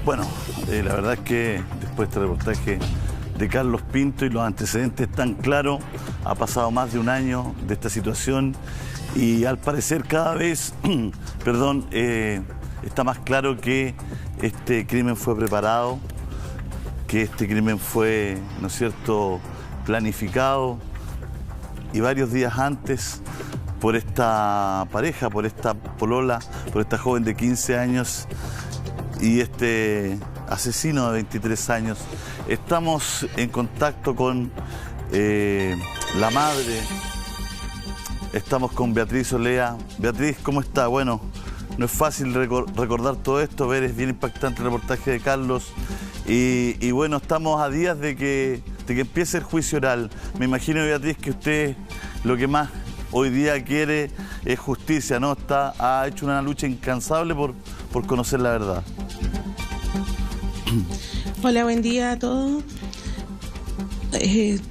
Bueno, la verdad es que después de este reportaje de Carlos Pinto y los antecedentes tan claros, ha pasado más de un año de esta situación y al parecer cada vez, está más claro que este crimen fue preparado, que este crimen fue, ¿no es cierto?, planificado y varios días antes por esta pareja, por esta polola, por esta joven de 15 años y este asesino de 23 años. Estamos en contacto con la madre, estamos con Beatriz Olea. Beatriz, ¿cómo está? Bueno, no es fácil recordar todo esto, ver, es bien impactante el reportaje de Carlos y bueno, estamos a días de que empiece el juicio oral. Me imagino, Beatriz, que usted lo que más hoy día quiere es justicia, ¿no? Ha hecho una lucha incansable por conocer la verdad. Hola, buen día a todos.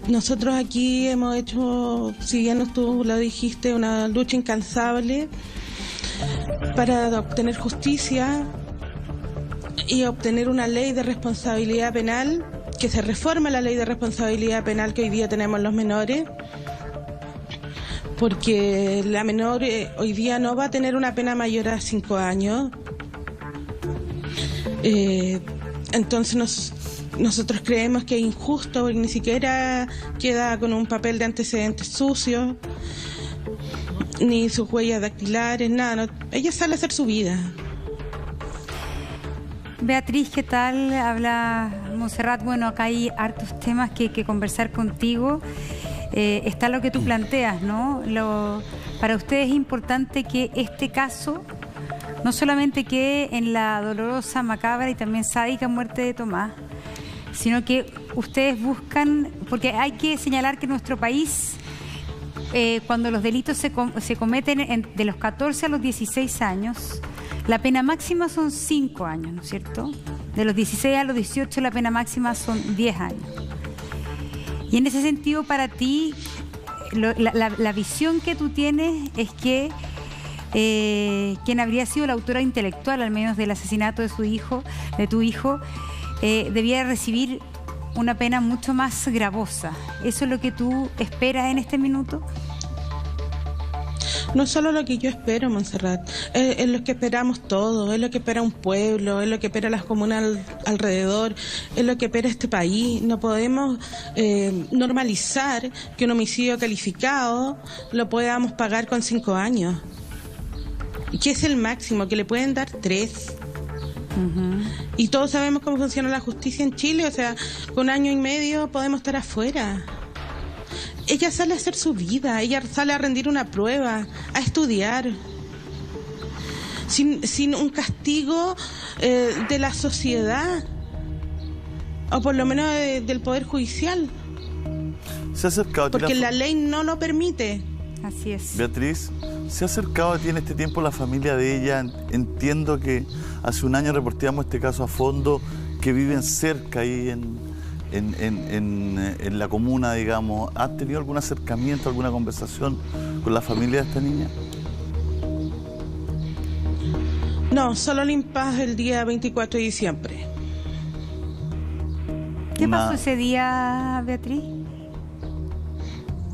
Nosotros aquí hemos hecho, si bien tú lo dijiste, una lucha incansable para obtener justicia y obtener una ley de responsabilidad penal, que se reforme la ley de responsabilidad penal que hoy día tenemos los menores, porque la menor hoy día no va a tener una pena mayor a 5 años. Entonces nosotros creemos que es injusto porque ni siquiera queda con un papel de antecedentes sucios, ni sus huellas dactilares, nada. Ella sale a hacer su vida. Beatriz, ¿qué tal? Habla Montserrat. Bueno, acá hay hartos temas que conversar contigo. Está lo que tú planteas, ¿no? Para ustedes es importante que este caso no solamente quede en la dolorosa, macabra y también sádica muerte de Tomás, sino que ustedes buscan, porque hay que señalar que en nuestro país, cuando los delitos se cometen de los 14 a los 16 años, la pena máxima son 5 años, ¿no es cierto? De los 16 a los 18 la pena máxima son 10 años. Y en ese sentido, para ti, la visión que tú tienes es que quien habría sido la autora intelectual, al menos del asesinato de tu hijo, debía recibir una pena mucho más gravosa. ¿Eso es lo que tú esperas en este minuto? No solo lo que yo espero, Montserrat, es lo que esperamos todos, es lo que espera un pueblo, es lo que espera las comunas alrededor, es lo que espera este país. No podemos normalizar que un homicidio calificado lo podamos pagar con 5 años. Que es el máximo, que le pueden dar 3. Y todos sabemos cómo funciona la justicia en Chile, o sea, con 1 año y medio podemos estar afuera. Ella sale a hacer su vida, ella sale a rendir una prueba, a estudiar, sin un castigo de la sociedad, o por lo menos del Poder Judicial. ¿Se ha acercado porque la ley no lo permite. Así es. Beatriz, ¿se ha acercado a ti en este tiempo la familia de ella? Entiendo que hace 1 año reporteamos este caso a fondo, que viven cerca ahí en la comuna, digamos. ¿Has tenido algún acercamiento, alguna conversación con la familia de esta niña? No, solo el impasse el día 24 de diciembre. ¿Qué pasó ese día, Beatriz?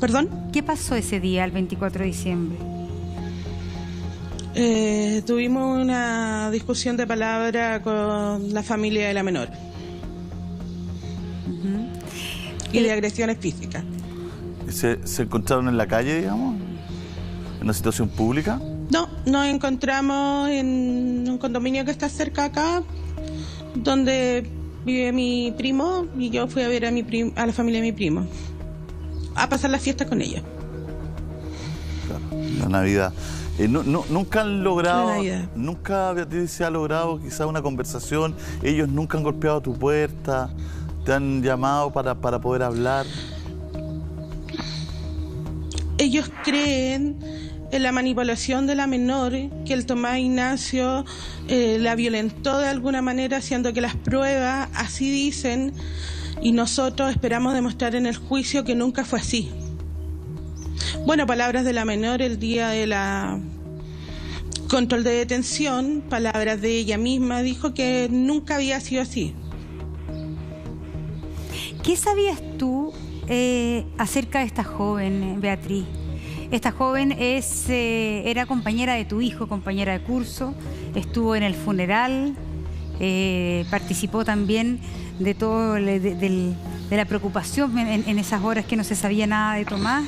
¿Perdón? ¿Qué pasó ese día, el 24 de diciembre? Tuvimos una discusión de palabra con la familia de la menor. Y de agresiones físicas. ¿Se encontraron en la calle, digamos? ¿En una situación pública? No, nos encontramos en un condominio que está cerca acá, donde vive mi primo, y yo fui a ver a la familia de mi primo, a pasar las fiestas con ella. Claro, la Navidad. Nunca han logrado, nunca, Beatriz, se ha logrado quizás una conversación. Ellos nunca han golpeado a tu puerta, te han llamado para poder hablar. Ellos creen en la manipulación de la menor, que el Tomás Ignacio la violentó de alguna manera, siendo que las pruebas así dicen, y nosotros esperamos demostrar en el juicio que nunca fue así. Bueno, palabras de la menor el día de la control de detención, palabras de ella misma, dijo que nunca había sido así. ¿Qué sabías tú acerca de esta joven, Beatriz? Esta joven era compañera de tu hijo, compañera de curso, estuvo en el funeral, participó también de todo, de la preocupación en esas horas que no se sabía nada de Tomás.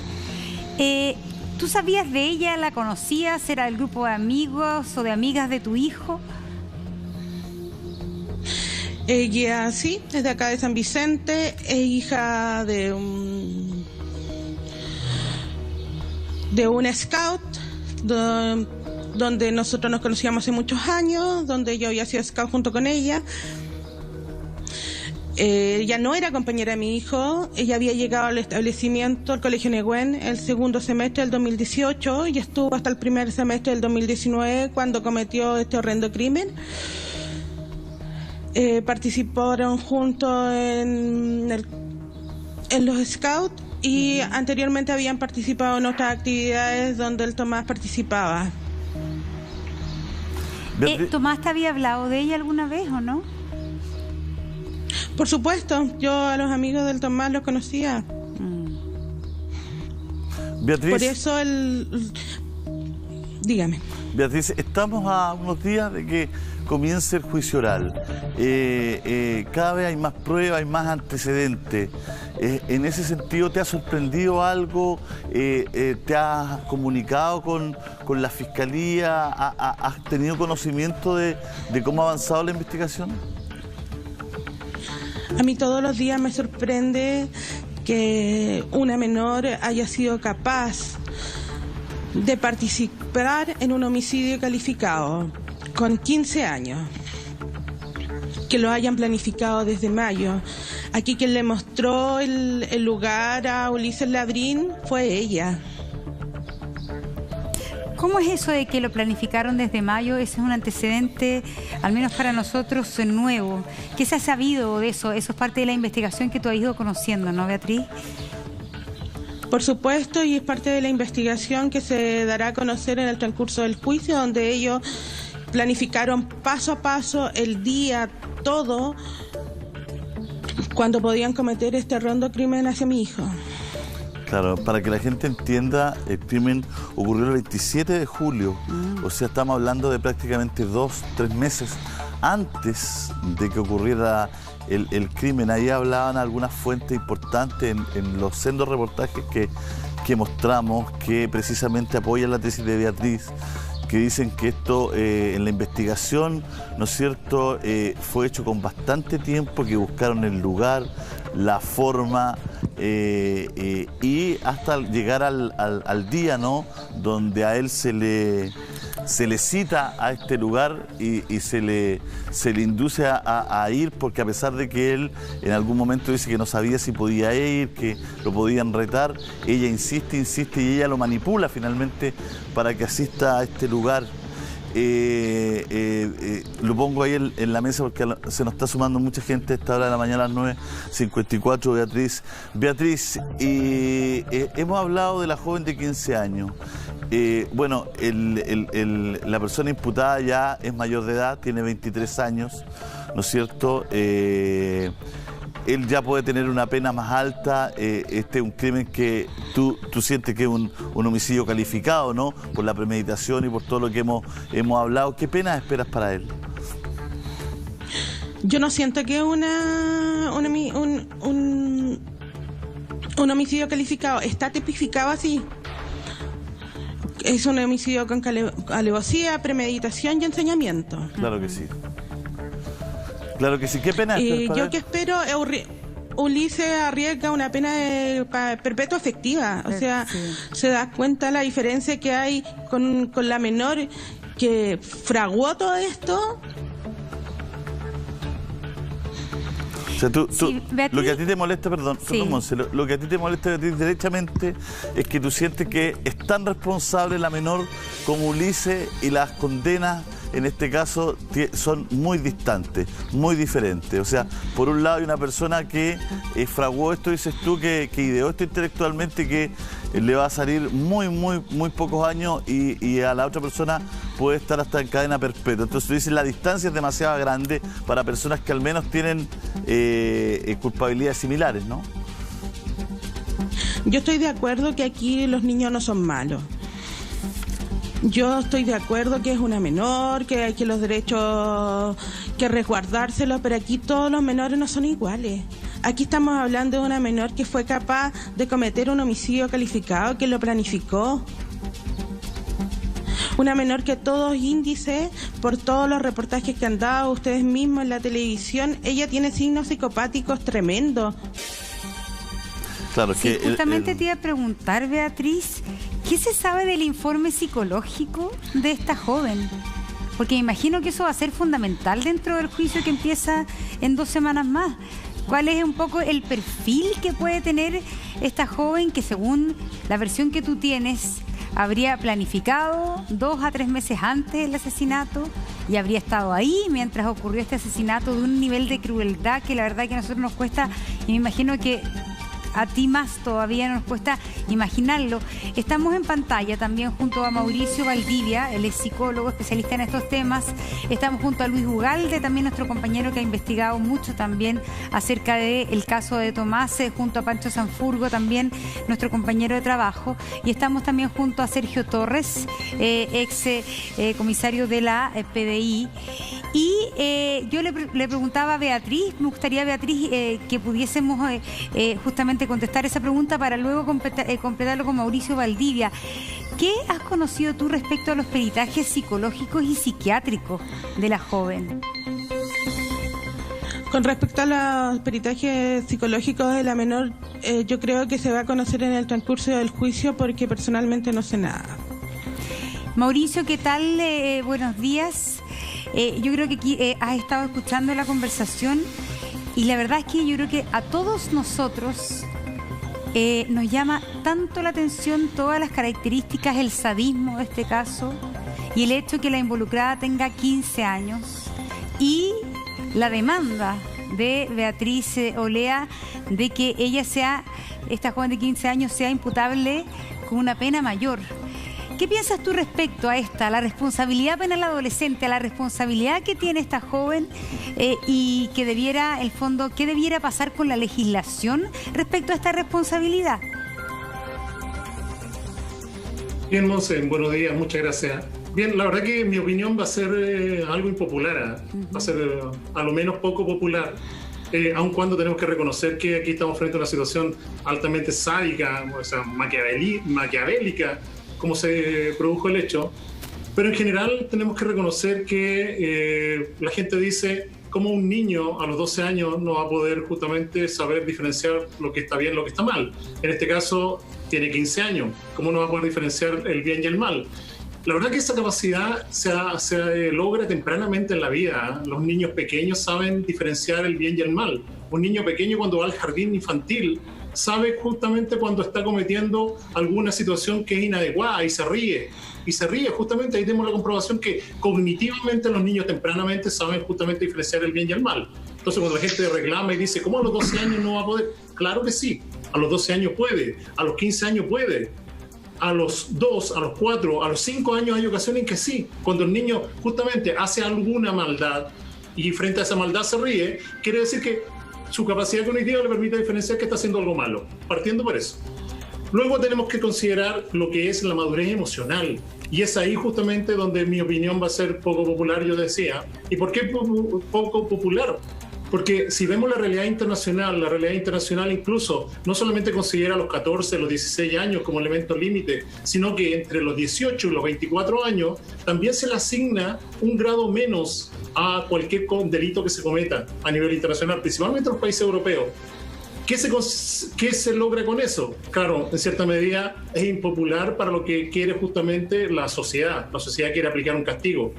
¿Tú sabías de ella? ¿La conocías? ¿Era del grupo de amigos o de amigas de tu hijo? Ella sí, es de acá de San Vicente, es hija de un scout, donde nosotros nos conocíamos hace muchos años, donde yo había sido scout junto con ella. Ella no era compañera de mi hijo, ella había llegado al establecimiento, al Colegio Nehuen, el segundo semestre del 2018 y estuvo hasta el primer semestre del 2019 cuando cometió este horrendo crimen. Participaron juntos en los scouts y anteriormente habían participado en otras actividades donde el Tomás participaba. ¿Tomás te había hablado de ella alguna vez o no? Por supuesto, yo a los amigos del Tomás los conocía. Beatriz, por eso dígame. Beatriz, estamos a unos días de que comience el juicio oral. Cada vez hay más pruebas, hay más antecedentes. En ese sentido, ¿te ha sorprendido algo? ¿Te has comunicado con la Fiscalía? ¿Has tenido conocimiento de cómo ha avanzado la investigación? A mí todos los días me sorprende que una menor haya sido capaz de participar en un homicidio calificado con 15 años, que lo hayan planificado desde mayo. Aquí quien le mostró el lugar a Ulises Labrín fue ella. ¿Cómo es eso de que lo planificaron desde mayo? Ese es un antecedente, al menos para nosotros, nuevo. ¿Qué se ha sabido de eso? Eso es parte de la investigación que tú has ido conociendo, ¿no, Beatriz? Por supuesto, y es parte de la investigación que se dará a conocer en el transcurso del juicio, donde ellos planificaron paso a paso, el día, todo, cuando podían cometer este horrendo crimen hacia mi hijo. Claro, para que la gente entienda, el crimen ocurrió el 27 de julio, o sea, estamos hablando de prácticamente 2-3 meses antes de que ocurriera el crimen. Ahí hablaban algunas fuentes importantes en los sendos reportajes que mostramos, que precisamente apoyan la tesis de Beatriz, que dicen que esto en la investigación, ¿no es cierto?, fue hecho con bastante tiempo, que buscaron el lugar, la forma y hasta llegar al día, ¿no?, donde a él se le cita a este lugar y se le induce a ir, porque a pesar de que él en algún momento dice que no sabía si podía ir, que lo podían retar, ella insiste y ella lo manipula finalmente para que asista a este lugar. Lo pongo ahí en la mesa porque se nos está sumando mucha gente a esta hora de la mañana, a las 9:54, Beatriz. Beatriz, hemos hablado de la joven de 15 años. Bueno, la persona imputada ya es mayor de edad, tiene 23 años, ¿no es cierto? Él ya puede tener una pena más alta. Este es un crimen que tú sientes que es un homicidio calificado, ¿no?, por la premeditación y por todo lo que hemos hablado. ¿Qué pena esperas para él? Yo no siento que es un homicidio calificado. Está tipificado así. Es un homicidio con alevosía, premeditación y ensañamiento. Claro que sí. Claro que sí. ¿Qué pena esperas para yo él? que espero, Ulises arriesga una pena perpetua efectiva. O sea, sí. Se da cuenta la diferencia que hay con la menor que fraguó todo esto. O sea, sí, lo que a ti te molesta, perdón, sí. Monse, lo que a ti te molesta, Beatriz, derechamente, es que tú sientes que es tan responsable la menor como Ulises y las condenas en este caso son muy distantes, muy diferentes. O sea, por un lado hay una persona que fraguó esto, dices tú, que ideó esto intelectualmente, que le va a salir muy pocos años y a la otra persona puede estar hasta en cadena perpetua. Entonces tú dices, la distancia es demasiado grande para personas que al menos tienen culpabilidades similares, ¿no? Yo estoy de acuerdo que aquí los niños no son malos. Yo estoy de acuerdo que es una menor, que hay que los derechos que resguardárselos, pero aquí todos los menores no son iguales. Aquí estamos hablando de una menor que fue capaz de cometer un homicidio calificado, que lo planificó. Una menor que todos índices, por todos los reportajes que han dado ustedes mismos en la televisión, ella tiene signos psicopáticos tremendos. Claro, sí, que justamente te iba a preguntar, Beatriz, ¿qué se sabe del informe psicológico de esta joven? Porque me imagino que eso va a ser fundamental dentro del juicio que empieza en 2 semanas más. ¿Cuál es un poco el perfil que puede tener esta joven que, según la versión que tú tienes, habría planificado 2 a 3 meses antes el asesinato y habría estado ahí mientras ocurrió este asesinato de un nivel de crueldad que la verdad que a nosotros nos cuesta, y me imagino que a ti más todavía nos cuesta imaginarlo? Estamos en pantalla también junto a Mauricio Valdivia, él es psicólogo especialista en estos temas. Estamos junto a Luis Ugalde, también nuestro compañero que ha investigado mucho también acerca del caso de Tomás, junto a Pancho Sanfurgo, también nuestro compañero de trabajo. Y estamos también junto a Sergio Torres, ex comisario de la PDI. Y yo le preguntaba a Beatriz, me gustaría, Beatriz, que pudiésemos justamente contestar esa pregunta para luego completarlo con Mauricio Valdivia. ¿Qué has conocido tú respecto a los peritajes psicológicos y psiquiátricos de la joven? Con respecto a los peritajes psicológicos de la menor, yo creo que se va a conocer en el transcurso del juicio porque personalmente no sé nada. Mauricio, ¿qué tal? Buenos días. Yo creo que aquí has estado escuchando la conversación y la verdad es que yo creo que a todos nosotros nos llama tanto la atención todas las características, el sadismo de este caso y el hecho que la involucrada tenga 15 años y la demanda de Beatriz Olea de que ella sea, esta joven de 15 años, sea imputable con una pena mayor. ¿Qué piensas tú respecto a esta, la responsabilidad penal adolescente, a la responsabilidad que tiene esta joven y que debiera, el fondo, qué debiera pasar con la legislación respecto a esta responsabilidad? Bien, Monse, buenos días, muchas gracias. Bien, la verdad que mi opinión va a ser algo impopular, va a ser a lo menos poco popular. Aun cuando tenemos que reconocer que aquí estamos frente a una situación altamente sádica, o sea, maquiavélica, como se produjo el hecho, pero en general tenemos que reconocer que la gente dice cómo un niño a los 12 años no va a poder justamente saber diferenciar lo que está bien y lo que está mal. En este caso tiene 15 años, ¿cómo no va a poder diferenciar el bien y el mal? La verdad que esa capacidad se logra tempranamente en la vida. Los niños pequeños saben diferenciar el bien y el mal. Un niño pequeño cuando va al jardín infantil sabe justamente cuando está cometiendo alguna situación que es inadecuada y se ríe. Y se ríe, justamente ahí tenemos la comprobación que cognitivamente los niños tempranamente saben justamente diferenciar el bien y el mal. Entonces cuando la gente reclama y dice, ¿cómo a los 12 años no va a poder? Claro que sí, a los 12 años puede, a los 15 años puede. A los 2, a los 4, a los 5 años hay ocasiones en que sí. Cuando el niño justamente hace alguna maldad y frente a esa maldad se ríe, quiere decir que su capacidad cognitiva le permite diferenciar que está haciendo algo malo, partiendo por eso. Luego tenemos que considerar lo que es la madurez emocional. Y es ahí justamente donde mi opinión va a ser poco popular, yo decía. ¿Y por qué poco popular? Porque si vemos la realidad internacional incluso no solamente considera los 14, los 16 años como elemento límite, sino que entre los 18 y los 24 años también se le asigna un grado menos a cualquier delito que se cometa a nivel internacional, principalmente en los países europeos. ¿Qué se logra con eso? Claro, en cierta medida es impopular para lo que quiere justamente la sociedad. La sociedad quiere aplicar un castigo.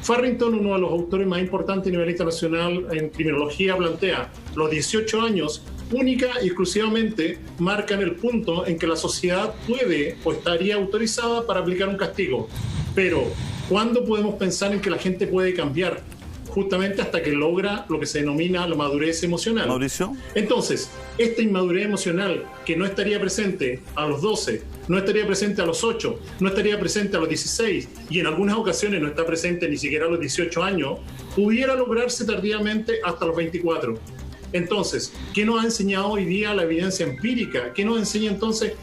Farrington, uno de los autores más importantes a nivel internacional en criminología, plantea los 18 años única y exclusivamente marcan el punto en que la sociedad puede o estaría autorizada para aplicar un castigo. Pero ¿Cuándo podemos pensar en que la gente puede cambiar? Justamente hasta que logra lo que se denomina la madurez emocional. Mauricio. Entonces, esta inmadurez emocional que no estaría presente a los 12, no estaría presente a los 8, no estaría presente a los 16 y en algunas ocasiones no está presente ni siquiera a los 18 años, pudiera lograrse tardíamente hasta los 24. Entonces, ¿qué nos ha enseñado hoy día la evidencia empírica? ¿Qué nos enseña entonces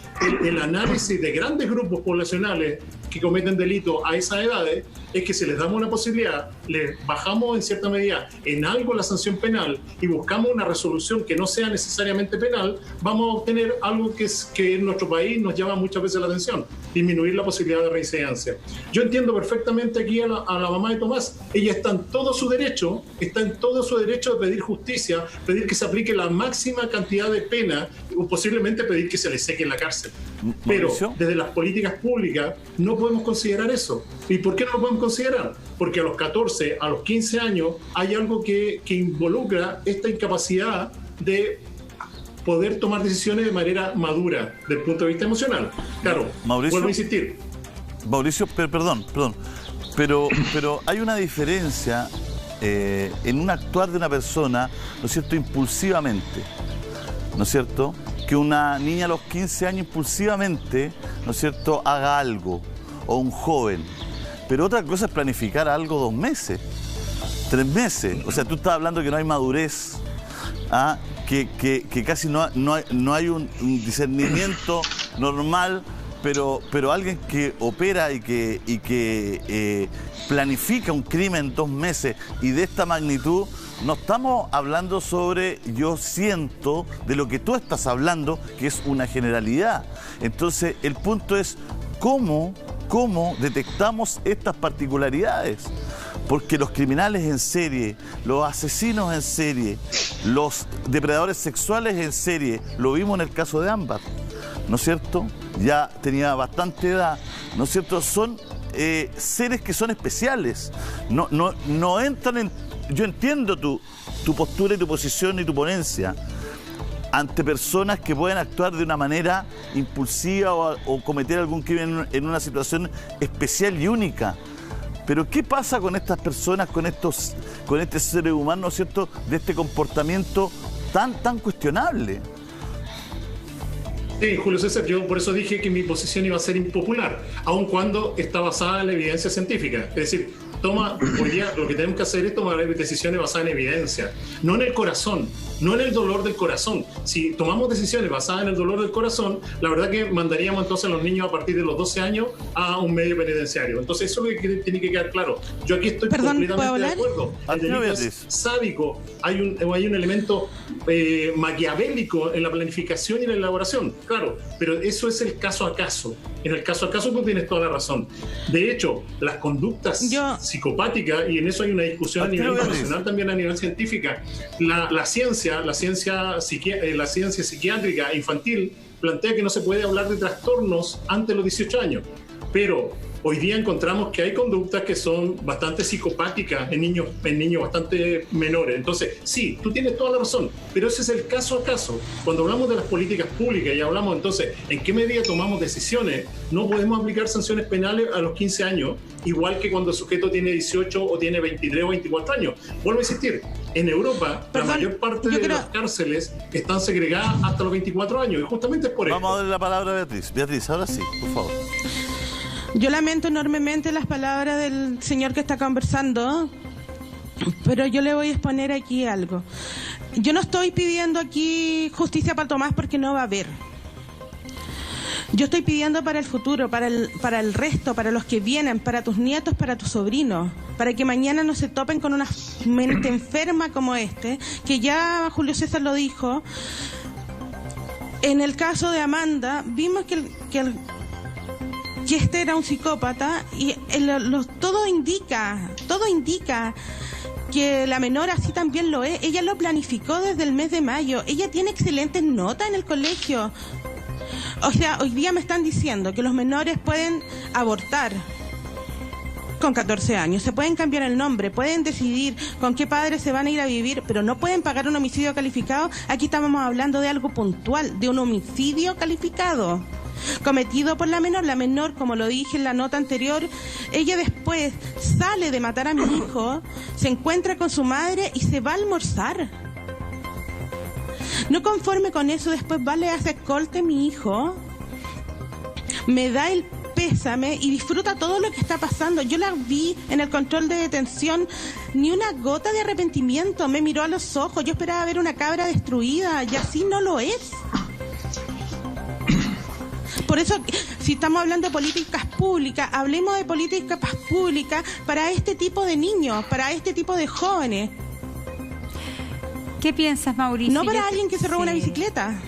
el análisis de grandes grupos poblacionales que cometen delitos a esas edades? Es que si les damos una posibilidad, les bajamos en cierta medida en algo la sanción penal y buscamos una resolución que no sea necesariamente penal, vamos a obtener algo que en nuestro país nos llama muchas veces la atención: disminuir la posibilidad de reincidencia. Yo entiendo perfectamente aquí a la mamá de Tomás. Ella está en todo su derecho de pedir justicia, pedir que se aplique la máxima cantidad de pena o posiblemente pedir que se le seque en la cárcel. Pero desde las políticas públicas no podemos considerar eso. ¿Y por qué no lo podemos considerar? Porque a los 14, a los 15 años hay algo que involucra esta incapacidad de poder tomar decisiones de manera madura desde el punto de vista emocional. Claro, Mauricio, vuelvo a insistir. Mauricio, perdón, pero hay una diferencia en un actuar de una persona, ¿no es cierto?, impulsivamente, ¿no es cierto?, que una niña a los 15 años impulsivamente, ¿no es cierto?, haga algo, o un joven. Pero otra cosa es planificar algo 2 meses, 3 meses. O sea, tú estás hablando que no hay madurez, que casi no hay un discernimiento normal, pero alguien que opera y que planifica un crimen en 2 meses y de esta magnitud. No estamos hablando sobre, yo siento, de lo que tú estás hablando, que es una generalidad. Entonces, el punto es cómo detectamos estas particularidades. Porque los criminales en serie, los asesinos en serie, los depredadores sexuales en serie, lo vimos en el caso de Ámbar, ¿no es cierto? Ya tenía bastante edad, ¿no es cierto? Son seres que son especiales. No entran en... Yo entiendo tu postura y tu posición y tu ponencia ante personas que pueden actuar de una manera impulsiva o cometer algún crimen en una situación especial y única. Pero ¿qué pasa con estas personas, con este ser humano, ¿no es cierto?, de este comportamiento tan cuestionable? Sí, Julio César, yo por eso dije que mi posición iba a ser impopular, aun cuando está basada en la evidencia científica. Es decir, hoy día lo que tenemos que hacer es tomar decisiones basadas en evidencia, no en el corazón, no en el dolor del corazón. Si tomamos decisiones basadas en el dolor del corazón, la verdad que mandaríamos entonces a los niños a partir de los 12 años a un medio penitenciario. Entonces eso es lo que tiene que quedar claro. Yo aquí estoy completamente de acuerdo. El delito es sádico, hay un elemento maquiavélico en la planificación y la elaboración, claro, pero eso es el caso a caso. En el caso a caso tú tienes toda la razón. De hecho, las conductas psicopáticas, y en eso hay una discusión a nivel internacional, también a nivel científica, la ciencia psiquiátrica infantil plantea que no se puede hablar de trastornos antes de los 18 años, pero hoy día encontramos que hay conductas que son bastante psicopáticas en niños bastante menores. Entonces, sí, tú tienes toda la razón, pero ese es el caso a caso. Cuando hablamos de las políticas públicas y hablamos entonces en qué medida tomamos decisiones, no podemos aplicar sanciones penales a los 15 años, igual que cuando el sujeto tiene 18 o tiene 23 o 24 años. Vuelvo a insistir, en Europa la mayor parte de las cárceles están segregadas hasta los 24 años, y justamente es por eso. Vamos a darle la palabra a Beatriz. Beatriz, ahora sí, por favor. Yo lamento enormemente las palabras del señor que está conversando, pero yo le voy a exponer aquí algo. Yo no estoy pidiendo aquí justicia para Tomás porque no va a haber. Yo estoy pidiendo para el futuro, para el resto, para los que vienen, para tus nietos, para tus sobrinos, para que mañana no se topen con una mente enferma como que ya Julio César lo dijo. En el caso de Amanda, vimos que este era un psicópata y todo indica que la menor así también lo es. Ella lo planificó desde el mes de mayo. Ella tiene excelentes notas en el colegio. O sea, hoy día me están diciendo que los menores pueden abortar con 14 años, se pueden cambiar el nombre, pueden decidir con qué padres se van a ir a vivir, pero no pueden pagar un homicidio calificado. Aquí estábamos hablando de algo puntual, de un homicidio calificado. cometido por la menor, como lo dije en la nota anterior, ella después sale de matar a mi hijo, se encuentra con su madre y se va a almorzar. No conforme con eso, después va, le hace escolta a mi hijo, me da el pésame y disfruta todo lo que está pasando. Yo la vi en el control de detención, ni una gota de arrepentimiento, me miró a los ojos. Yo esperaba ver una cabra destruida y así no lo es. Por eso, si estamos hablando de políticas públicas, hablemos de políticas públicas para este tipo de niños, para este tipo de jóvenes. ¿Qué piensas, Mauricio? No para alguien que se roba una bicicleta.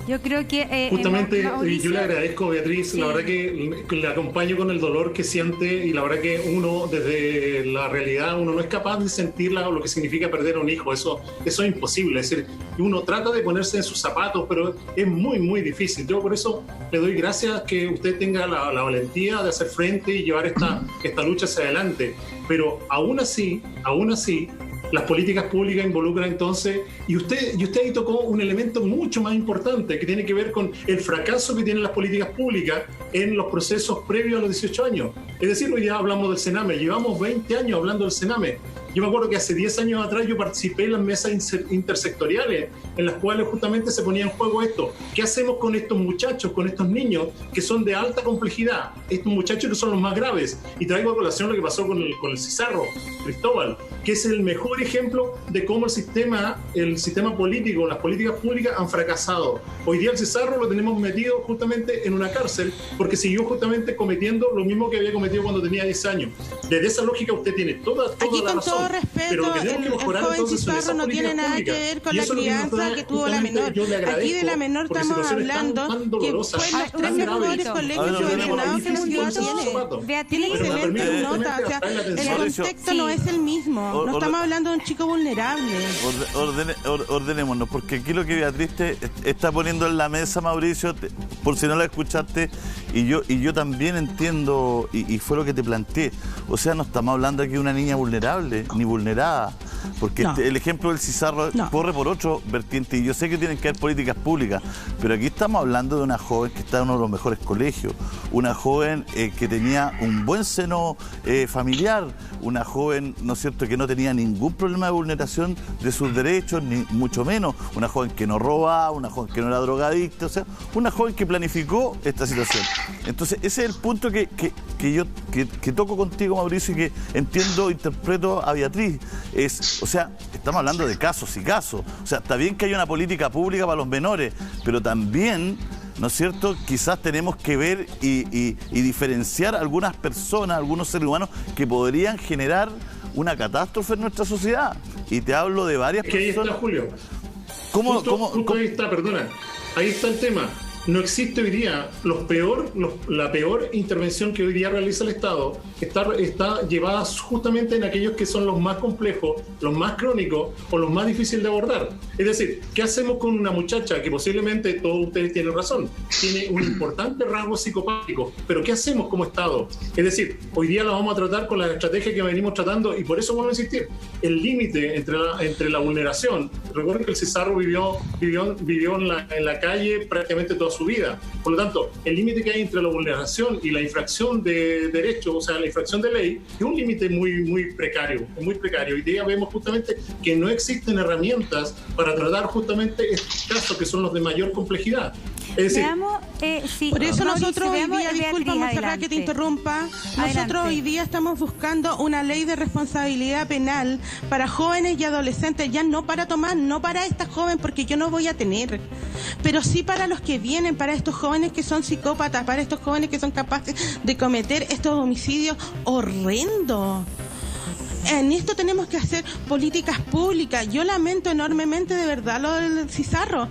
Yo creo que... Justamente, Mauricio, yo le agradezco, Beatriz, sí. La verdad que le acompaño con el dolor que siente, y la verdad que uno, desde la realidad, uno no es capaz de sentir lo que significa perder a un hijo. Eso es imposible. Es decir, uno trata de ponerse en sus zapatos, pero es muy, muy difícil. Yo por eso le doy gracias que usted tenga la valentía de hacer frente y llevar esta lucha hacia adelante. Pero aún así, las políticas públicas involucran entonces, y usted ahí tocó un elemento mucho más importante que tiene que ver con el fracaso que tienen las políticas públicas en los procesos previos a los 18 años. Es decir, hoy ya hablamos del Sename, llevamos 20 años hablando del Sename. Yo me acuerdo que hace 10 años atrás yo participé en las mesas intersectoriales en las cuales justamente se ponía en juego esto. ¿Qué hacemos con estos muchachos, con estos niños que son de alta complejidad? Estos muchachos que son los más graves. Y traigo a colación lo que pasó con el Cizarro, Cristóbal, que es el mejor ejemplo de cómo el sistema político, las políticas públicas han fracasado. Hoy día el Cizarro lo tenemos metido justamente en una cárcel porque siguió justamente cometiendo lo mismo que había cometido cuando tenía 10 años. Desde esa lógica usted tiene toda Aquí, la con razón. todo respeto, pero lo que tenemos que mejorar, el joven entonces, son Cizarro esas no tiene políticas nada que públicas. ver con Y la eso es lo que nos crianza da, que tuvo la menor. yo le agradezco, Aquí de la menor porque estamos situaciones hablando tan que dolorosas, fue los tan tres graves. mejores colegios A ver, subvencionados que ordenemos, la ciudad tiene. Tiene excelentes notas, o sea, el contexto no es el mismo. No estamos hablando de un chico vulnerable. Ordenémonos, porque aquí lo que Beatriz te está poniendo en la mesa, Mauricio, por si no la escuchaste, y yo también entiendo, y fue lo que te planteé. O sea, no estamos hablando aquí de una niña vulnerable, ni vulnerada, porque No. el ejemplo del Cizarro corre por otro vertiente, y yo sé que tienen que haber políticas públicas, pero aquí estamos hablando de una joven que está en uno de los mejores colegios, una joven que tenía un buen seno familiar, una joven, ¿no es cierto?, que no tenía ningún problema de vulneración de sus derechos, ni mucho menos, una joven que no robaba, una joven que no era drogadicta, o sea, una joven que planificó esta situación. Entonces, ese es el punto que yo toco contigo, Mauricio, y que entiendo, interpreto a Beatriz. O sea, estamos hablando de casos y casos. O sea, está bien que haya una política pública para los menores, pero también, ¿no es cierto?, quizás tenemos que ver y diferenciar algunas personas, algunos seres humanos que podrían generar una catástrofe en nuestra sociedad. Y te hablo de varias personas. Ahí está, Julio. ¿Cómo? Ahí está, perdona. Ahí está el tema. No existe hoy día la peor intervención que hoy día realiza el Estado está llevada justamente en aquellos que son los más complejos, los más crónicos o los más difíciles de abordar. Es decir, ¿qué hacemos con una muchacha que posiblemente, todos ustedes tienen razón, tiene un importante rasgo psicopático, pero ¿qué hacemos como Estado? Es decir, hoy día la vamos a tratar con la estrategia que venimos tratando, y por eso vuelvo a insistir, el límite entre la vulneración. Recuerden que el Cizarro vivió en la calle prácticamente toda su vida. Por lo tanto, el límite que hay entre la vulneración y la infracción de derechos, o sea, la infracción de ley, es un límite muy, muy precario, muy precario. Hoy día vemos justamente que no existen herramientas para tratar justamente estos casos que son los de mayor complejidad. Es decir, por eso nosotros hoy día, Beatriz, disculpa, Monserrat, que te interrumpa, nosotros hoy día estamos buscando una ley de responsabilidad penal para jóvenes y adolescentes, ya no para tomar, no para esta joven, porque yo no voy a tener, pero sí para los que vienen, para estos jóvenes que son psicópatas, para estos jóvenes que son capaces de cometer estos homicidios horrendos. En esto tenemos que hacer políticas públicas. Yo lamento enormemente, de verdad, lo del Cizarro.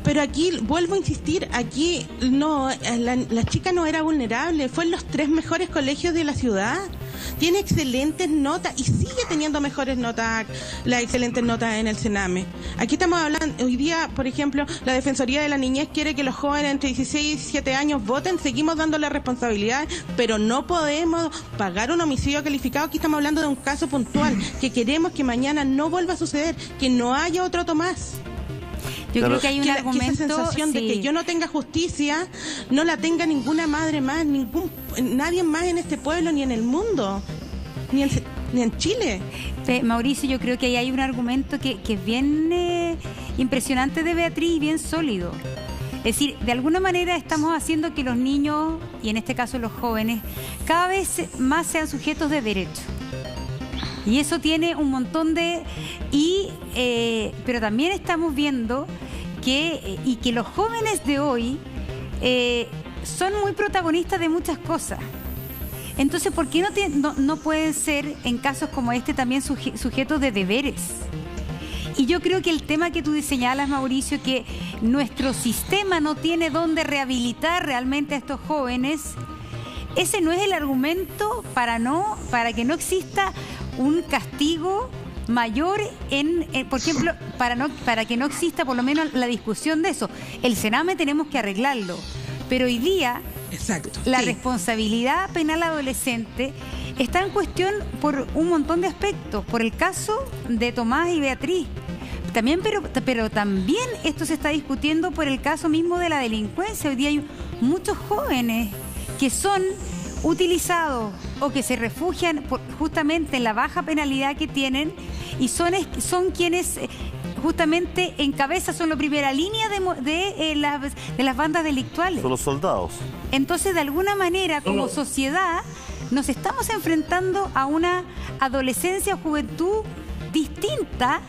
Pero aquí, vuelvo a insistir, aquí no, la chica no era vulnerable, fue en los 3 mejores colegios de la ciudad. Tiene excelentes notas y sigue teniendo mejores notas, las excelentes notas en el Sename. Aquí estamos hablando, hoy día, por ejemplo, la Defensoría de la Niñez quiere que los jóvenes entre 16 y 17 años voten, seguimos dándole responsabilidad, pero no podemos pagar un homicidio calificado. Aquí estamos hablando de un caso puntual, que queremos que mañana no vuelva a suceder, que no haya otro Tomás. Yo creo que hay un que argumento... esa sensación de que yo no tenga justicia, no la tenga ninguna madre más, nadie más en este pueblo, ni en el mundo, ni en Chile. Mauricio, yo creo que ahí hay un argumento que es bien impresionante de Beatriz y bien sólido. Es decir, de alguna manera estamos haciendo que los niños, y en este caso los jóvenes, cada vez más sean sujetos de derecho. Y eso tiene un montón de... pero también estamos viendo que los jóvenes de hoy son muy protagonistas de muchas cosas. Entonces, ¿por qué no pueden ser, en casos como este, también sujetos de deberes? Y yo creo que el tema que tú señalas, Mauricio, que nuestro sistema no tiene dónde rehabilitar realmente a estos jóvenes, ese no es el argumento para que no exista un castigo mayor por ejemplo, para que no exista por lo menos la discusión de eso. El Sename tenemos que arreglarlo, pero hoy día la responsabilidad penal adolescente está en cuestión por un montón de aspectos, por el caso de Tomás y Beatriz. También, pero también esto se está discutiendo por el caso mismo de la delincuencia. Hoy día hay muchos jóvenes que son utilizados o que se refugian justamente en la baja penalidad que tienen y son quienes justamente encabezan, son la primera línea de las bandas delictuales. Son los soldados. Entonces, de alguna manera, como sociedad, nos estamos enfrentando a una adolescencia o juventud distinta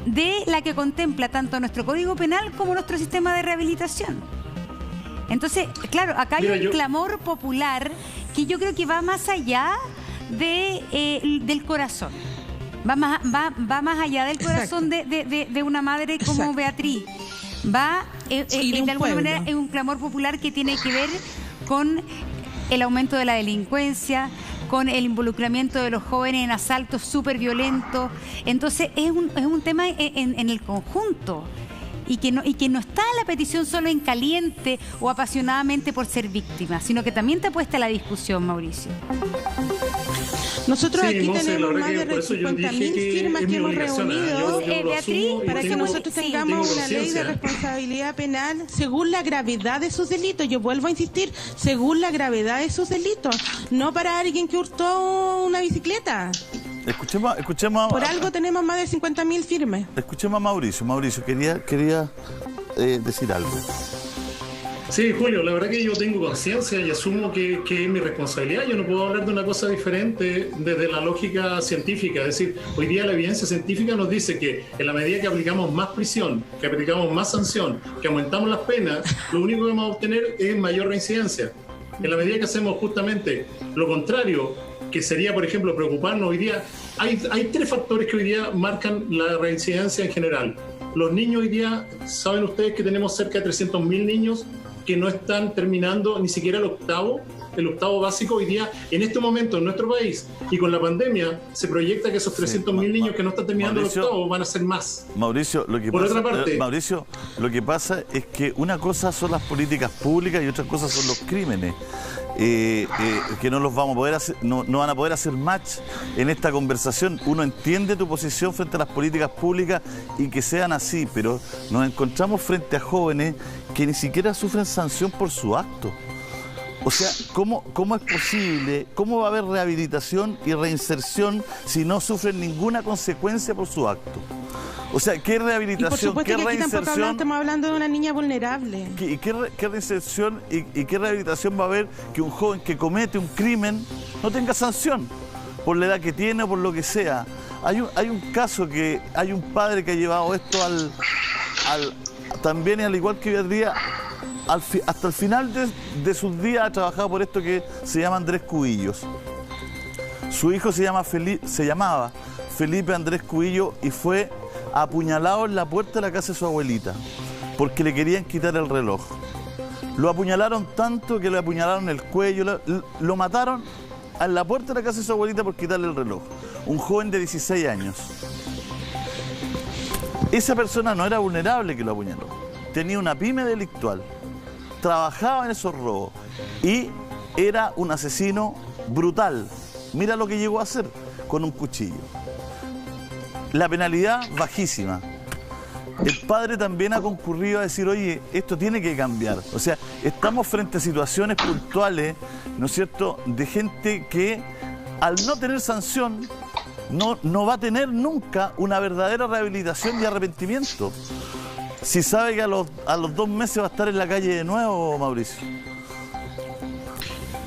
de la que contempla tanto nuestro Código Penal como nuestro sistema de rehabilitación. Entonces, claro, acá hay un clamor popular que yo creo que va más allá del corazón. Va más allá del corazón de una madre como Beatriz. Va, de alguna manera, es un clamor popular que tiene que ver con el aumento de la delincuencia, con el involucramiento de los jóvenes en asaltos súper violentos. Entonces, es un tema en el conjunto. Y que no está la petición solo en caliente o apasionadamente por ser víctima, sino que también te apuesta a la discusión, Mauricio. Nosotros aquí tenemos más de 50.000 firmas que hemos reunido, Beatriz, para que nosotros tengamos una ley de responsabilidad penal según la gravedad de sus delitos. Yo vuelvo a insistir, según la gravedad de sus delitos, no para alguien que hurtó una bicicleta. Escuchemos. Por algo tenemos más de 50.000 firmes. Escuchemos a Mauricio. Mauricio, quería decir algo. Sí, Julio, la verdad que yo tengo conciencia y asumo que es mi responsabilidad. Yo no puedo hablar de una cosa diferente desde la lógica científica. Es decir, hoy día la evidencia científica nos dice que en la medida que aplicamos más prisión, que aplicamos más sanción, que aumentamos las penas, lo único que vamos a obtener es mayor reincidencia. En la medida que hacemos justamente lo contrario, que sería, por ejemplo, preocuparnos hoy día, hay tres factores que hoy día marcan la reincidencia en general. Los niños hoy día, saben ustedes que tenemos cerca de 300.000 niños que no están terminando ni siquiera el octavo básico hoy día, en este momento en nuestro país, y con la pandemia se proyecta que esos 300.000 niños que no están terminando el octavo van a ser más. Mauricio, lo que pasa es que una cosa son las políticas públicas y otra cosa son los crímenes. Que no los vamos a poder hacer, no van a poder hacer match en esta conversación. Uno entiende tu posición frente a las políticas públicas y que sean así, pero nos encontramos frente a jóvenes que ni siquiera sufren sanción por su acto. O sea, ¿cómo es posible? ¿Cómo va a haber rehabilitación y reinserción si no sufren ninguna consecuencia por su acto? O sea, ¿qué rehabilitación, qué reinserción? Estamos hablando de una niña vulnerable. ¿Qué reinserción y qué rehabilitación va a haber que un joven que comete un crimen no tenga sanción? Por la edad que tiene o por lo que sea. Hay un caso que hay un padre que ha llevado esto también, al igual que Beatriz, hasta el final de sus días ha trabajado por esto que se llama Andrés Cubillos. Su hijo se llamaba Felipe Andrés Cubillo y fue apuñalado en la puerta de la casa de su abuelita porque le querían quitar el reloj. Lo apuñalaron tanto que le apuñalaron el cuello, lo mataron en la puerta de la casa de su abuelita por quitarle el reloj. Un joven de 16 años. Esa persona no era vulnerable que lo apuñaló. Tenía una pyme delictual, trabajaba en esos robos y era un asesino brutal. Mira lo que llegó a hacer con un cuchillo. La penalidad bajísima. el padre también ha concurrido a decir, oye, esto tiene que cambiar. O sea, estamos frente a situaciones puntuales, ¿no es cierto?, de gente que al no tener sanción no va a tener nunca una verdadera rehabilitación y arrepentimiento. Si sabe que a los 2 meses va a estar en la calle de nuevo, Mauricio.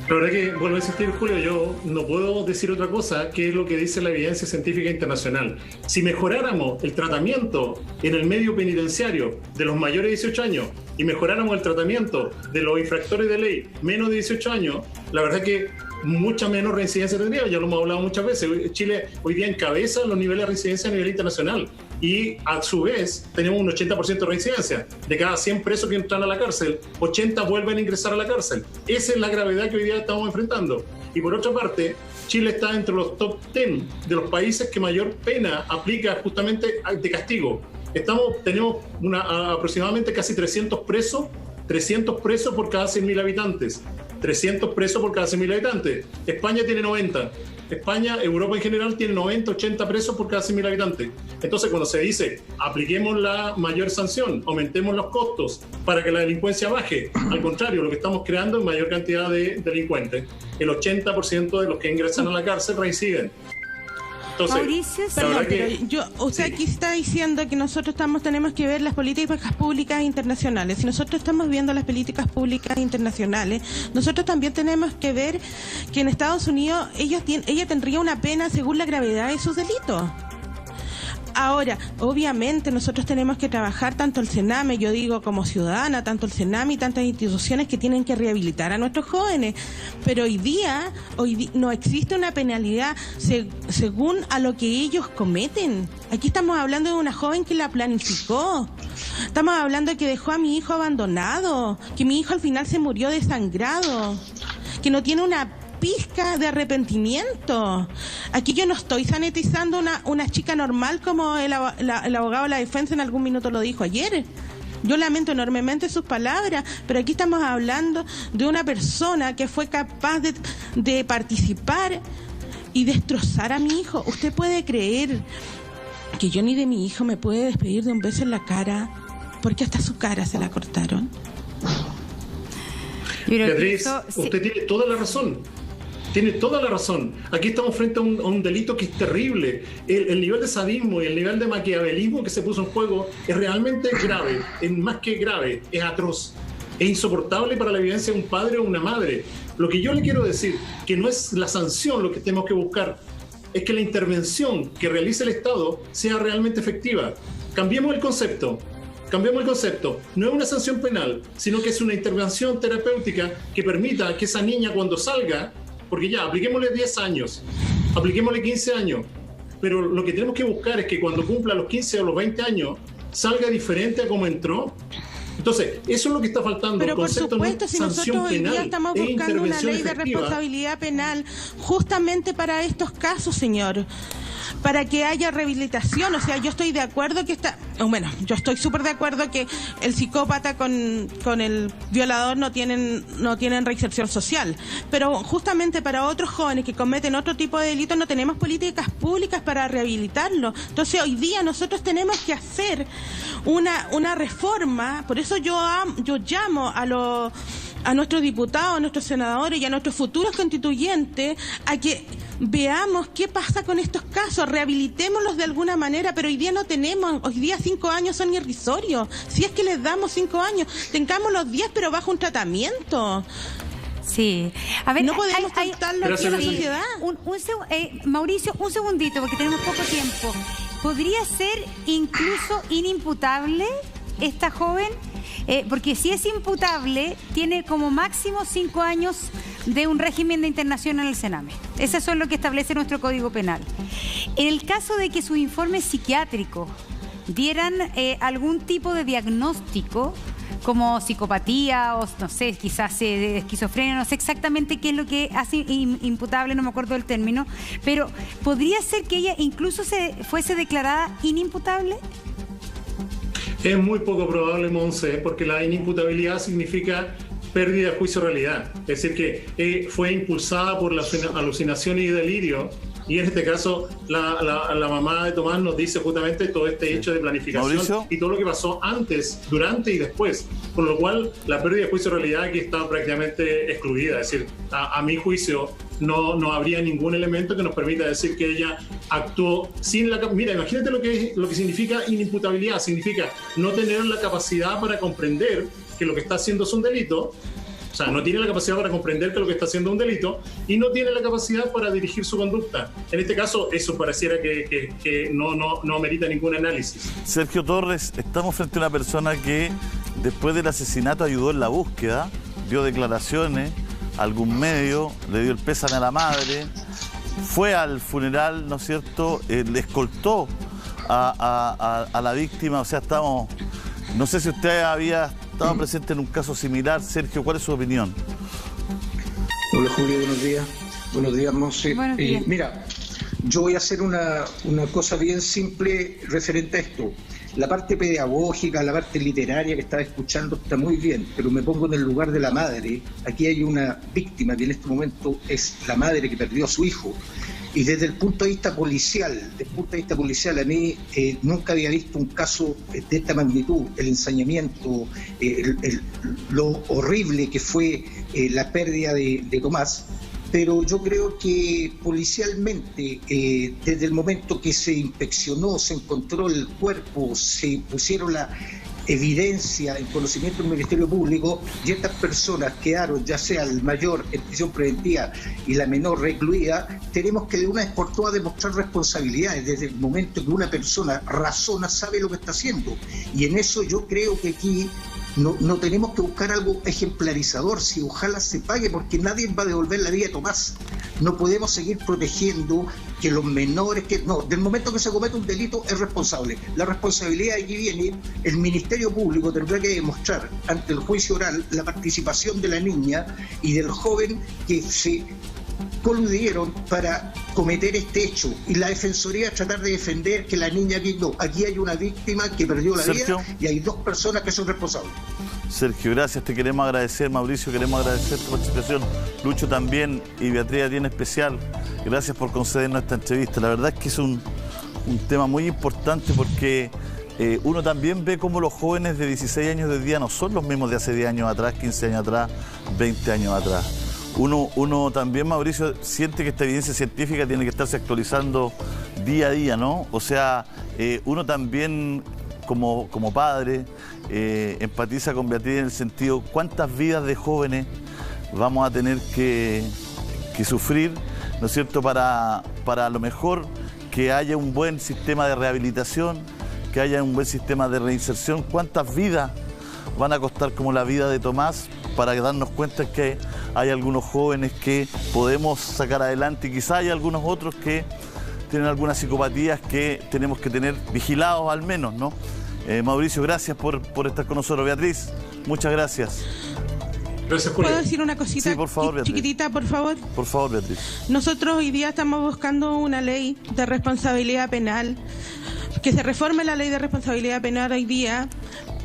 La verdad que, vuelvo a insistir, Julio, yo no puedo decir otra cosa que es lo que dice la evidencia científica internacional. Si mejoráramos el tratamiento en el medio penitenciario de los mayores de 18 años y mejoráramos el tratamiento de los infractores de ley menos de 18 años, la verdad que mucha menos reincidencia tendría. Ya lo hemos hablado muchas veces. Chile hoy día encabeza los niveles de reincidencia a nivel internacional y a su vez tenemos un 80% de reincidencia. De cada 100 presos que entran a la cárcel, 80 vuelven a ingresar a la cárcel. Esa es la gravedad que hoy día estamos enfrentando. Y por otra parte, Chile está entre los top 10 de los países que mayor pena aplica justamente de castigo. Tenemos aproximadamente casi 300 presos por cada 100.000 habitantes. 300 presos por cada 100.000 habitantes. España tiene 90. España, Europa en general, tiene 90, 80 presos por cada 100.000 habitantes. Entonces, cuando se dice, apliquemos la mayor sanción, aumentemos los costos para que la delincuencia baje, al contrario, lo que estamos creando es mayor cantidad de delincuentes. El 80% de los que ingresan a la cárcel reinciden. Entonces, Mauricio, perdón, pero usted aquí está diciendo que nosotros tenemos que ver las políticas públicas internacionales. Si nosotros estamos viendo las políticas públicas internacionales, nosotros también tenemos que ver que en Estados Unidos ella tendría una pena según la gravedad de sus delitos. Ahora, obviamente nosotros tenemos que trabajar tanto el Sename, yo digo como ciudadana, tanto el Sename y tantas instituciones que tienen que rehabilitar a nuestros jóvenes, pero hoy día no existe una penalidad según a lo que ellos cometen. Aquí estamos hablando de una joven que la planificó, estamos hablando de que dejó a mi hijo abandonado, que mi hijo al final se murió desangrado, que no tiene una pizca de arrepentimiento. Aquí yo no estoy sanitizando una chica normal como el abogado de la defensa en algún minuto lo dijo ayer. Yo lamento enormemente sus palabras, pero aquí estamos hablando de una persona que fue capaz de participar y destrozar a mi hijo. ¿Usted puede creer que yo ni de mi hijo me puede despedir de un beso en la cara? Porque hasta su cara se la cortaron. Beatriz, usted tiene toda la razón. Tiene toda la razón. Aquí estamos frente a un delito que es terrible. El nivel de sadismo y el nivel de maquiavelismo que se puso en juego es realmente grave. Es más que grave, es atroz. Es insoportable para la vivencia de un padre o una madre. Lo que yo le quiero decir, que no es la sanción lo que tenemos que buscar, es que la intervención que realice el Estado sea realmente efectiva. Cambiemos el concepto. No es una sanción penal, sino que es una intervención terapéutica que permita que esa niña cuando salga, porque ya, apliquémosle 10 años, apliquémosle 15 años, pero lo que tenemos que buscar es que cuando cumpla los 15 o los 20 años, salga diferente a como entró. Entonces, eso es lo que está faltando. Pero por supuesto, si nosotros hoy día estamos buscando una ley de responsabilidad penal justamente para estos casos, señor, para que haya rehabilitación. O sea, yo estoy de acuerdo yo estoy súper de acuerdo que el psicópata con el violador no tienen reinserción social, pero justamente para otros jóvenes que cometen otro tipo de delitos no tenemos políticas públicas para rehabilitarlo. Entonces hoy día nosotros tenemos que hacer una reforma. Por eso yo llamo a nuestros diputados, a nuestros senadores y a nuestros futuros constituyentes a que veamos qué pasa con estos casos, rehabilitémoslos de alguna manera, pero hoy día no tenemos. Hoy día 5 años son irrisorios. Si es que les damos 5 años, tengamos los 10 pero bajo un tratamiento. Sí. A ver, no podemos tratarlo aquí en la sociedad. Mauricio, un segundito, porque tenemos poco tiempo. ¿Podría ser incluso inimputable esta joven? Porque si es imputable, tiene como máximo 5 años de un régimen de internación en el Sename. Eso es lo que establece nuestro Código Penal. En el caso de que sus informes psiquiátricos dieran algún tipo de diagnóstico, como psicopatía o, no sé, quizás esquizofrenia, no sé exactamente qué es lo que hace imputable, no me acuerdo del término, pero ¿podría ser que ella incluso fuese declarada inimputable? Es muy poco probable, Monse, porque la inimputabilidad significa pérdida de juicio de realidad. Es decir, que fue impulsada por la alucinación y delirio Y en este caso, la mamá de Tomás nos dice justamente todo este hecho de planificación Mauricio, y todo lo que pasó antes, durante y después. Con lo cual, la pérdida de juicio de realidad aquí está prácticamente excluida. Es decir, a mi juicio, no habría ningún elemento que nos permita decir que ella actuó sin la... Mira, imagínate lo que significa inimputabilidad. Significa no tener la capacidad para comprender que lo que está haciendo es un delito. O sea, no tiene la capacidad para comprender que lo que está haciendo es un delito y no tiene la capacidad para dirigir su conducta. En este caso, eso pareciera que no merita ningún análisis. Sergio Torres, estamos frente a una persona que después del asesinato ayudó en la búsqueda, dio declaraciones a algún medio, le dio el pésame a la madre, fue al funeral, ¿no es cierto?, le escoltó a la víctima. O sea, estamos... No sé si usted había estado presente en un caso similar. Sergio, ¿cuál es su opinión? Hola Julio, buenos días. Buenos días, Monse. Buenos días. Mira, yo voy a hacer una cosa bien simple referente a esto. La parte pedagógica, la parte literaria que estaba escuchando está muy bien, pero me pongo en el lugar de la madre. Aquí hay una víctima que en este momento es la madre que perdió a su hijo. Y desde el punto de vista policial, a mí nunca había visto un caso de esta magnitud, el ensañamiento, lo horrible que fue la pérdida de Tomás. Pero yo creo que policialmente, desde el momento que se inspeccionó, se encontró el cuerpo, se pusieron la evidencia en conocimiento del Ministerio Público y estas personas quedaron, ya sea el mayor en prisión preventiva y la menor recluida, tenemos que de una vez por todas demostrar responsabilidades desde el momento que una persona razona, sabe lo que está haciendo. Y en eso yo creo que aquí no tenemos que buscar algo ejemplarizador, si ojalá se pague, porque nadie va a devolver la vida a Tomás. No podemos seguir protegiendo que los menores, del momento que se comete un delito es responsable. La responsabilidad aquí viene, el Ministerio Público tendrá que demostrar ante el juicio oral la participación de la niña y del joven que se coludieron para cometer este hecho, y la Defensoría tratar de defender que la niña aquí hay una víctima que perdió la Sergio, vida y hay dos personas que son responsables. Sergio, gracias, te queremos agradecer. Mauricio, queremos agradecer tu participación. Lucho también, y Beatriz a ti en especial. Gracias por concedernos esta entrevista. La verdad es que es un tema muy importante porque uno también ve cómo los jóvenes de 16 años de hoy día no son los mismos de hace 10 años atrás, 15 años atrás, 20 años atrás. Uno también, Mauricio, siente que esta evidencia científica tiene que estarse actualizando día a día, ¿no? O sea, uno también, como padre, empatiza con Beatriz en el sentido, ¿cuántas vidas de jóvenes vamos a tener que sufrir, ¿no es cierto?, para a lo mejor que haya un buen sistema de rehabilitación, que haya un buen sistema de reinserción? ¿Cuántas vidas van a costar como la vida de Tomás para darnos cuenta que hay algunos jóvenes que podemos sacar adelante y quizá hay algunos otros que tienen algunas psicopatías que tenemos que tener vigilados al menos, ¿no? Mauricio, gracias por estar con nosotros. Beatriz, muchas gracias. Gracias, Julio. ¿Puedo decir una cosita? Sí, por favor, Beatriz. Chiquitita, por favor. Por favor, Beatriz. Nosotros hoy día estamos buscando una ley de responsabilidad penal, que se reforme la ley de responsabilidad penal hoy día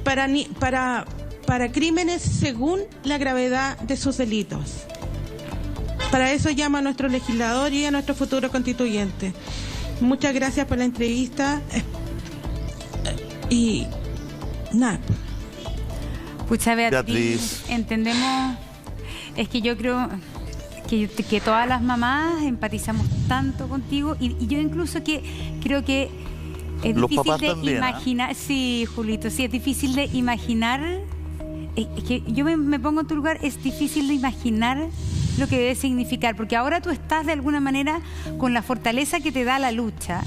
para crímenes según la gravedad de sus delitos. Para eso llamo a nuestro legislador y a nuestro futuro constituyente. Muchas gracias por la entrevista. Y nada. Pucha, Beatriz, Beatriz, entendemos, es que yo creo que todas las mamás empatizamos tanto contigo y yo incluso que creo que es los difícil papás de también, imaginar. Sí, Julito, sí, es difícil de imaginar. Es que yo me pongo en tu lugar, es difícil de imaginar lo que debe significar, porque ahora tú estás de alguna manera con la fortaleza que te da la lucha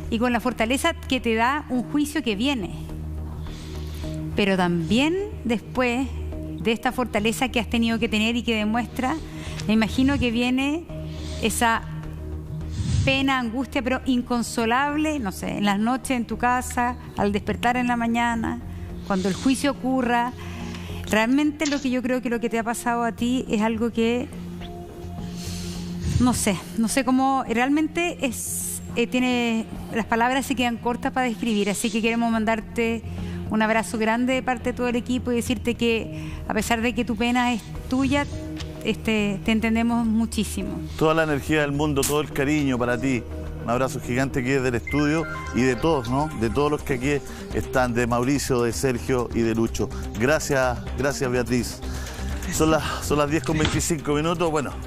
y con la fortaleza que te da un juicio que viene. Pero también después de esta fortaleza que has tenido que tener y que demuestra, me imagino que viene esa pena, angustia, pero inconsolable, no sé, en las noches en tu casa, al despertar en la mañana, cuando el juicio ocurra. Realmente lo que yo creo que lo que te ha pasado a ti es algo que no sé cómo realmente es, tiene, las palabras se quedan cortas para describir, así que queremos mandarte un abrazo grande de parte de todo el equipo y decirte que a pesar de que tu pena es tuya, te entendemos muchísimo. Toda la energía del mundo, todo el cariño para ti. Un abrazo gigante aquí desde el estudio y de todos, ¿no? De todos los que aquí están, de Mauricio, de Sergio y de Lucho. Gracias, gracias Beatriz. Son las 10:25. Bueno.